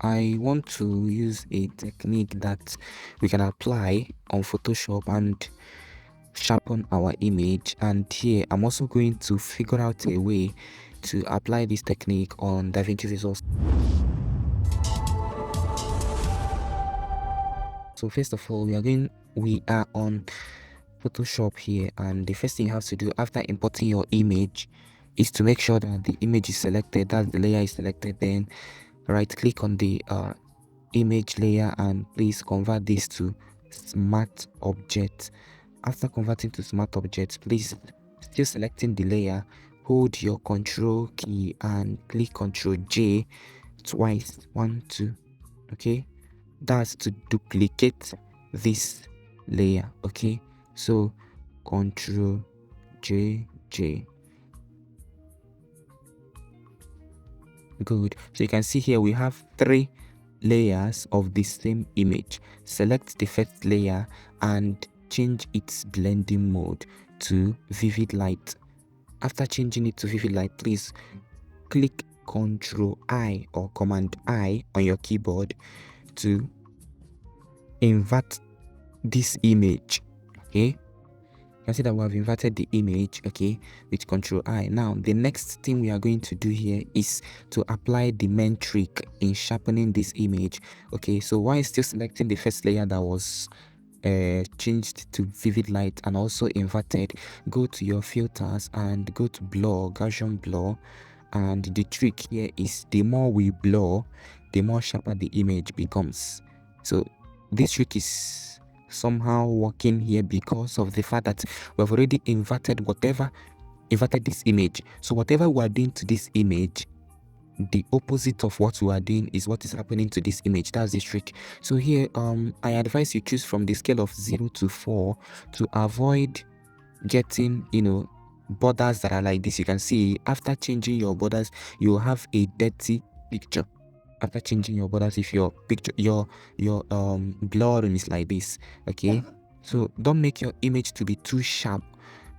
I want to use a technique that we can apply on Photoshop and sharpen our image, and here I'm also going to figure out a way to apply this technique on Davinci Resolve. So first of all, we are on Photoshop here, and the first thing you have to do after importing your image is to make sure that the image is selected, that the layer is selected. Then right click on the image layer and please convert this to smart object. After converting to smart object, please, still selecting the layer, hold your control key and click Ctrl J twice, 1 2. Okay, that's to duplicate this layer. Okay, so Ctrl J. Good. So you can see here we have 3 layers of the same image. Select the first layer and change its blending mode to vivid light. After changing it to vivid light, please click Ctrl I or Command I on your keyboard to invert this image. Okay, you can see that we have inverted the image, okay, with Ctrl I. Now the next thing we are going to do here is to apply the main trick in sharpening this image. Okay, so while still selecting the first layer that was changed to vivid light and also inverted, go to your filters and go to blur, Gaussian blur, and the trick here is the more we blur, the more sharper the image becomes. So this trick is somehow working here because of the fact that we have already inverted this image. So whatever we are doing to this image, the opposite of what we are doing is what is happening to this image. That's the trick. So here I advise you choose from the scale of 0 to 4 to avoid getting borders that are like this. You can see after changing your borders you have a dirty picture. After changing your borders, if your picture your blurring is like this, okay, so don't make your image to be too sharp.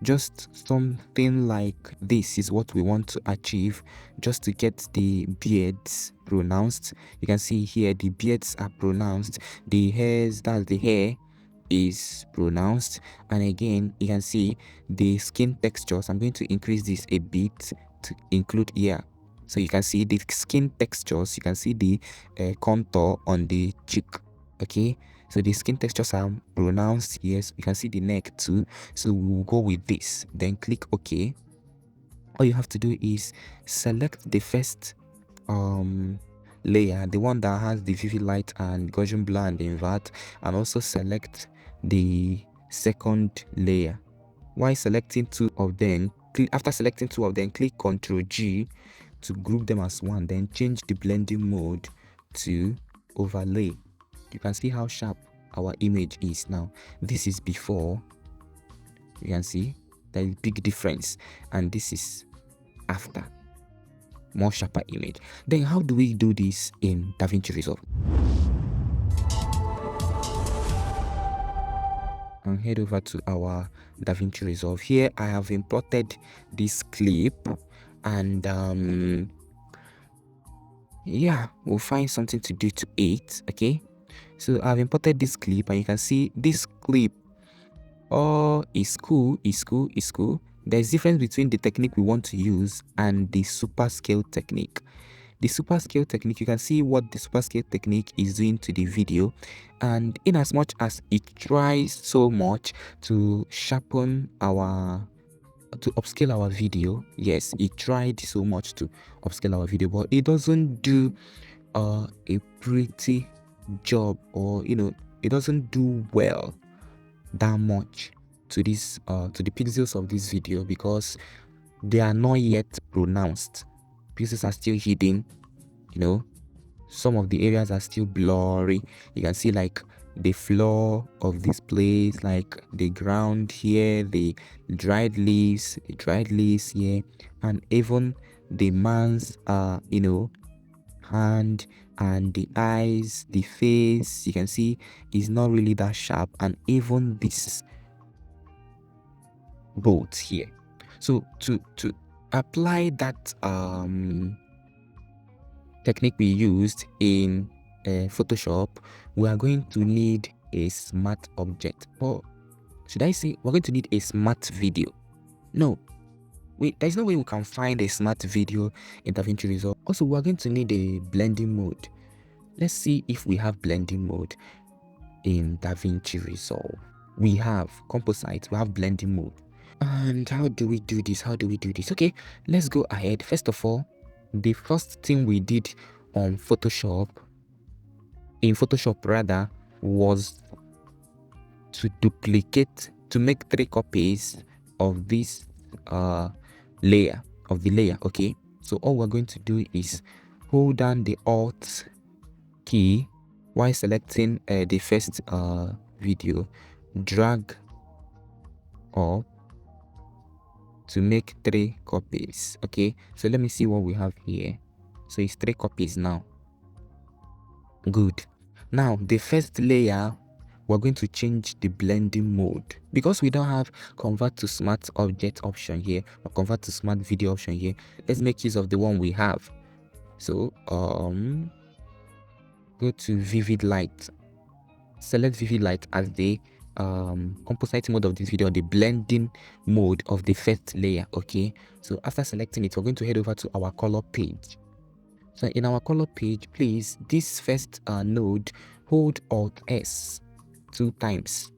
Just something like this is what we want to achieve, just to get the beards pronounced. You can see here the beards are pronounced, the hairs, that's the hair, is pronounced, and again you can see the skin textures. I'm going to increase this a bit to include here. So you can see the skin textures, you can see the contour on the cheek. Okay, so the skin textures are pronounced here. So you can see the neck too. So we'll go with this, then click OK. All you have to do is select the first layer, the one that has the vivid light and Gaussian blur and invert, and also select the second layer. While selecting 2 of them, after selecting 2 of them, click Ctrl G to group them as one, then change the blending mode to overlay. You can see how sharp our image is now. This is before. You can see there is big difference, and this is after. More sharper image. Then how do we do this in Davinci Resolve? And head over to our Davinci Resolve. Here I have imported this clip, and yeah, we'll find something to do to it. Okay, so I've imported this clip, and you can see this clip is cool. There's difference between the technique we want to use and the SuperScale technique. The SuperScale technique, you can see what the SuperScale technique is doing to the video, and in as much as it tries so much to sharpen to upscale our video, yes, it tried so much to upscale our video, but it doesn't do a pretty job, or it doesn't do well that much to this to the pixels of this video, because they are not yet pronounced. Pixels are still hidden, some of the areas are still blurry. You can see like the floor of this place, like the ground here, the dried leaves here, and even the man's hand and the eyes, the face, you can see is not really that sharp, and even this boat here. So to apply that technique we used in Photoshop, we are going to need a smart object, or should I say we're going to need a smart video. No, there's no way we can find a smart video in Davinci Resolve. Also, we're going to need a blending mode. Let's see if we have blending mode in Davinci Resolve. We have composite, we have blending mode. And how do we do this? Okay, let's go ahead. First of all, the first thing we did on Photoshop, was to make 3 copies of this layer, okay? So all we're going to do is hold down the Alt key while selecting the first video, drag up to make 3 copies. Okay, so let me see what we have here. So it's 3 copies now. Good. Now the first layer, we're going to change the blending mode because we don't have convert to smart object option here or convert to smart video option here. Let's make use of the one we have. So go to vivid light, select vivid light as the composite mode of this video, the blending mode of the first layer. Okay, so after selecting it, we're going to head over to our color page. So in our color page, please, this first node, hold Alt S 2 times.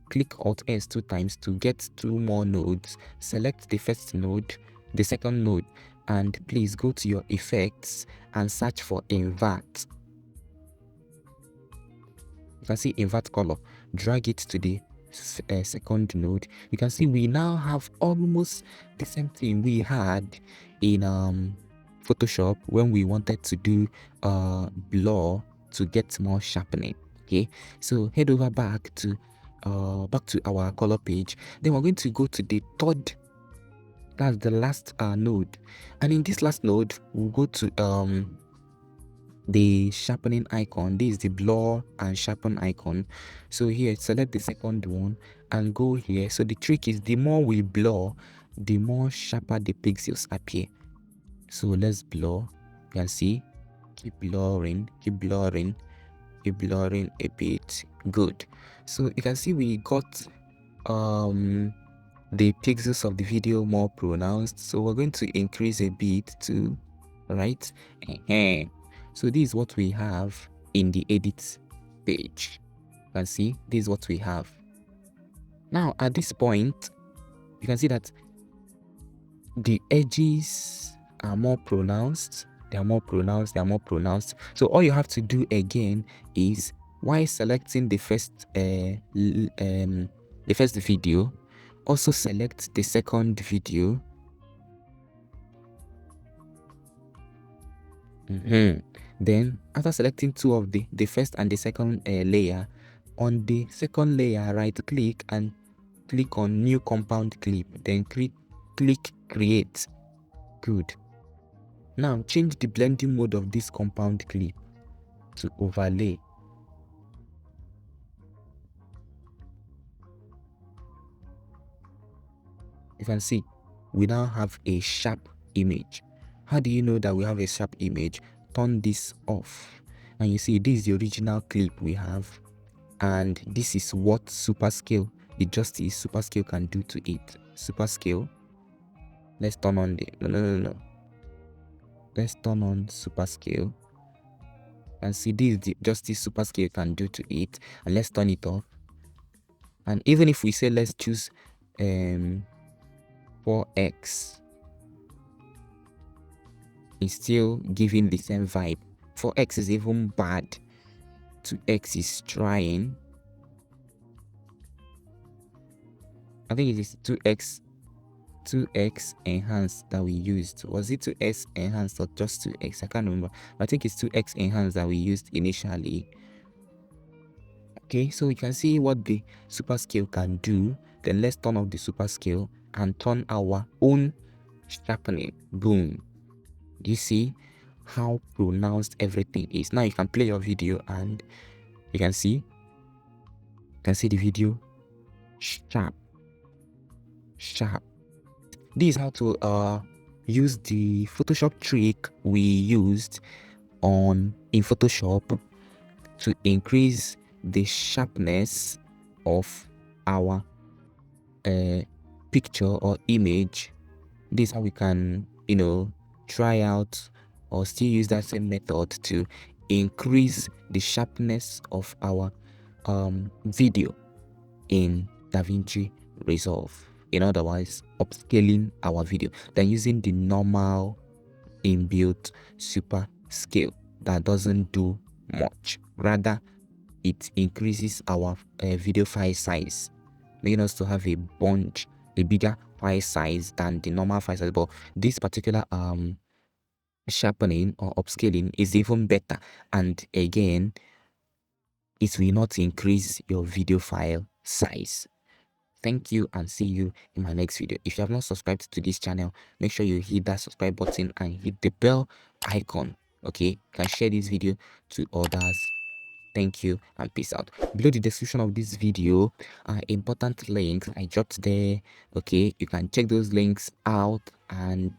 Click Alt S 2 times to get 2 more nodes. Select the first node, the second node, and please go to your effects and search for invert. You can see invert color. Drag it to the second node. You can see we now have almost the same thing we had in Photoshop when we wanted to do blur to get more sharpening. Okay, so head over back to our color page. Then we're going to go to the third, that's the last node, and in this last node we'll go to the sharpening icon. This is the blur and sharpen icon. So here, select the second one and go here. So the trick is, the more we blur, the more sharper the pixels appear. So let's blur. You can see, keep blurring a bit. Good. So you can see we got the pixels of the video more pronounced, so we're going to increase a bit too, right? So this is what we have in the edit page. You can see this is what we have. Now at this point, you can see that the edges are more pronounced. They are more pronounced. So all you have to do again is, while selecting the first video, also select the second video. Then after selecting 2 of the first and the second layer, on the second layer, right click and click on new compound clip, then click create. Good. Now change the blending mode of this compound clip to overlay. You can see we now have a sharp image. How do you know that we have a sharp image? Turn this off and you see this is the original clip we have, and this is what SuperScale, the justice SuperScale can do to it. SuperScale, let's turn on the no. Let's turn on SuperScale and see this is the justice SuperScale can do to it, and let's turn it off. And even if we say let's choose 4x, it's still giving the same vibe. 4x is even bad, 2x is trying. I think it is 2x enhanced that we used. Was it 2x enhanced or just 2x? I can't remember. I think it's 2x enhanced that we used initially. Okay, so you can see what the SuperScale can do. Then let's turn off the SuperScale and turn our own sharpening. Boom. Do you see how pronounced everything is? Now you can play your video and you can see the video sharp. This is how to use the Photoshop trick we used in Photoshop to increase the sharpness of our picture or image. This is how we can, try out or still use that same method to increase the sharpness of our video in Davinci Resolve. In other words, upscaling our video than using the normal inbuilt SuperScale that doesn't do much. Rather, it increases our video file size, making us to have a bigger file size than the normal file size. But this particular sharpening or upscaling is even better, and again, it will not increase your video file size. Thank you and see you in my next video. If you have not subscribed to this channel, make sure you hit that subscribe button and hit the bell icon. Okay, you can share this video to others. Thank you and peace out. Below the description of this video are important links I dropped there. Okay, you can check those links out, and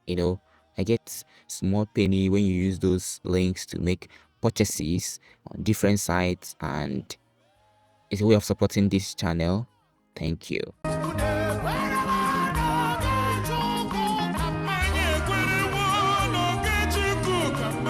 I get small penny when you use those links to make purchases on different sites, and it's a way of supporting this channel. Thank you.